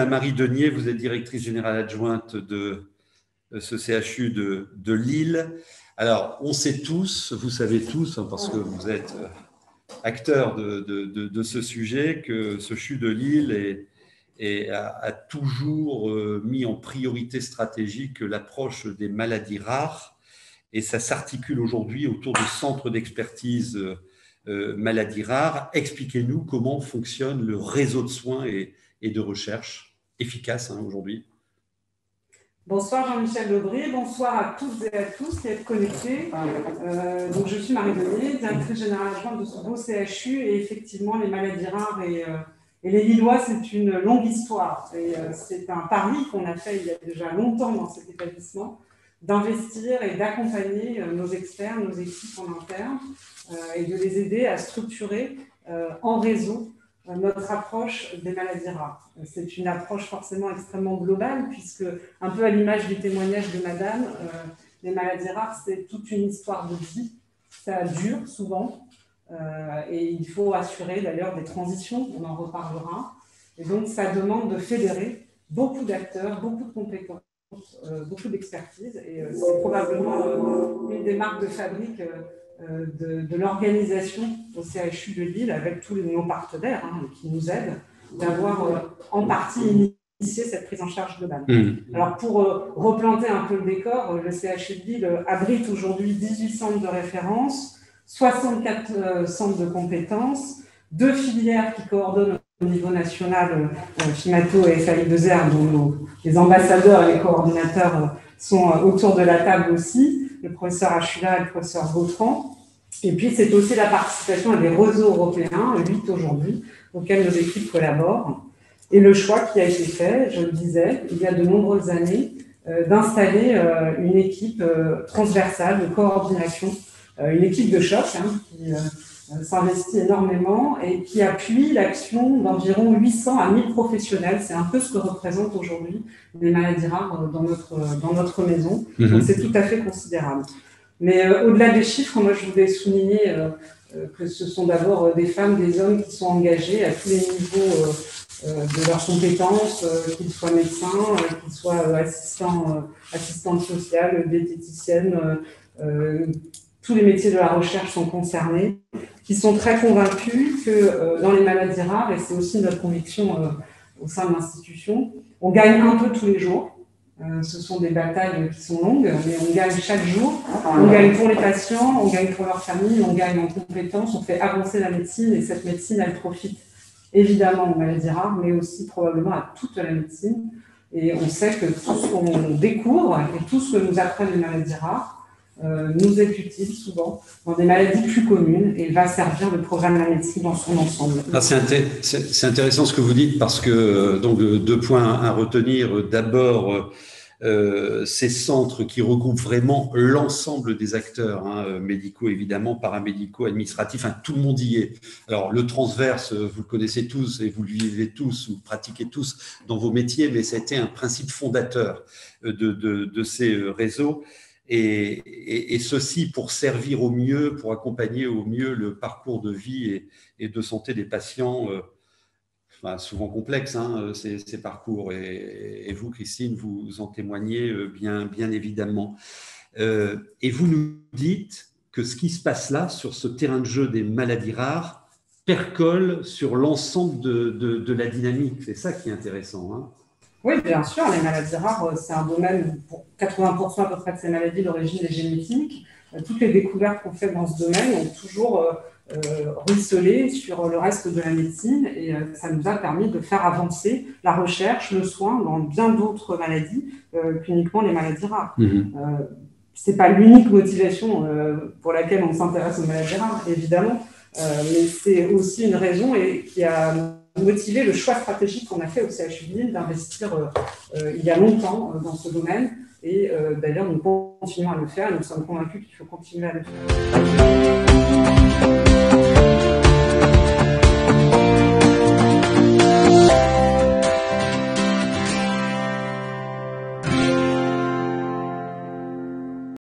Marie Denier, vous êtes directrice générale adjointe de ce CHU de Lille. Alors, on sait tous, vous savez tous, hein, parce que vous êtes acteurs de ce sujet, que ce CHU de Lille a toujours mis en priorité stratégique l'approche des maladies rares, et ça s'articule aujourd'hui autour du centre d'expertise maladies rares. Expliquez-nous comment fonctionne le réseau de soins et de recherche efficace aujourd'hui. Bonsoir Jean-Michel Lebris, bonsoir à toutes et à tous qui êtes connectés. Donc je suis Marie Denier, directrice générale adjointe de ce beau CHU, et effectivement les maladies rares et les Lillois, c'est une longue histoire. Et c'est un pari qu'on a fait il y a déjà longtemps dans cet établissement, d'investir et d'accompagner nos experts, nos équipes en interne, et de les aider à structurer en réseau notre approche des maladies rares. C'est une approche forcément extrêmement globale, puisque, un peu à l'image du témoignage de madame, les maladies rares, c'est toute une histoire de vie. Ça dure souvent, et il faut assurer d'ailleurs des transitions, on en reparlera. Et donc, ça demande de fédérer beaucoup d'acteurs, beaucoup de compétences, beaucoup d'expertise, et c'est probablement une des marques de fabrique de l'organisation au CHU de Lille, avec tous nos partenaires qui nous aident, d'avoir en partie initié cette prise en charge globale. Alors pour replanter un peu le décor, le CHU de Lille abrite aujourd'hui 18 centres de référence, 64 centres de compétences, 2 filières qui coordonnent au niveau national, Fimato et FAI2R, dont les ambassadeurs et les coordinateurs sont autour de la table aussi, le professeur Achula et le professeur Gautran. Et puis, c'est aussi la participation à des réseaux européens, 8 aujourd'hui, auxquels nos équipes collaborent. Et le choix qui a été fait, je le disais, il y a de nombreuses années, d'installer une équipe transversale de coordination, une équipe de choc qui s'investit énormément et qui appuie l'action d'environ 800 à 1000 professionnels. C'est un peu ce que représentent aujourd'hui les maladies rares dans notre maison. Donc c'est tout à fait considérable. Mais au-delà des chiffres, moi je voulais souligner que ce sont d'abord des femmes, des hommes qui sont engagés à tous les niveaux de leurs compétences, qu'ils soient médecins, qu'ils soient assistantes sociales, diététiciennes, tous les métiers de la recherche sont concernés, qui sont très convaincus que dans les maladies rares, et c'est aussi notre conviction au sein de l'institution, on gagne un peu tous les jours. Ce sont des batailles qui sont longues, mais on gagne chaque jour. On gagne pour les patients, on gagne pour leur famille, on gagne en compétences, on fait avancer la médecine, et cette médecine, elle profite évidemment aux maladies rares, mais aussi probablement à toute la médecine. Et on sait que tout ce qu'on découvre et tout ce que nous apprennent les maladies rares nous est utile souvent dans des maladies plus communes et va servir le programme de la médecine dans son ensemble. Ah, c'est intéressant ce que vous dites, parce que donc 2 points à retenir. D'abord, ces centres qui regroupent vraiment l'ensemble des acteurs, médicaux évidemment, paramédicaux, administratifs, tout le monde y est. Alors le transverse, vous le connaissez tous et vous le vivez tous, vous le pratiquez tous dans vos métiers, mais c'était un principe fondateur de ces réseaux. Et ceci pour servir au mieux, pour accompagner au mieux le parcours de vie et de santé des patients, souvent complexes, ces parcours. Et vous, Christine, vous en témoignez bien évidemment. Et vous nous dites que ce qui se passe là, sur ce terrain de jeu des maladies rares, percole sur l'ensemble de la dynamique. C'est ça qui est intéressant, Oui, bien sûr, les maladies rares, c'est un domaine où pour 80% à peu près de ces maladies, l'origine est génétique. Toutes les découvertes qu'on fait dans ce domaine ont toujours ruisselé sur le reste de la médecine, et ça nous a permis de faire avancer la recherche, le soin dans bien d'autres maladies qu'uniquement les maladies rares. Ce n'est pas l'unique motivation pour laquelle on s'intéresse aux maladies rares, évidemment, mais c'est aussi une raison qui a motiver le choix stratégique qu'on a fait au CHU de Lille d'investir il y a longtemps dans ce domaine. Et d'ailleurs, nous continuons à le faire et nous sommes convaincus qu'il faut continuer à le faire.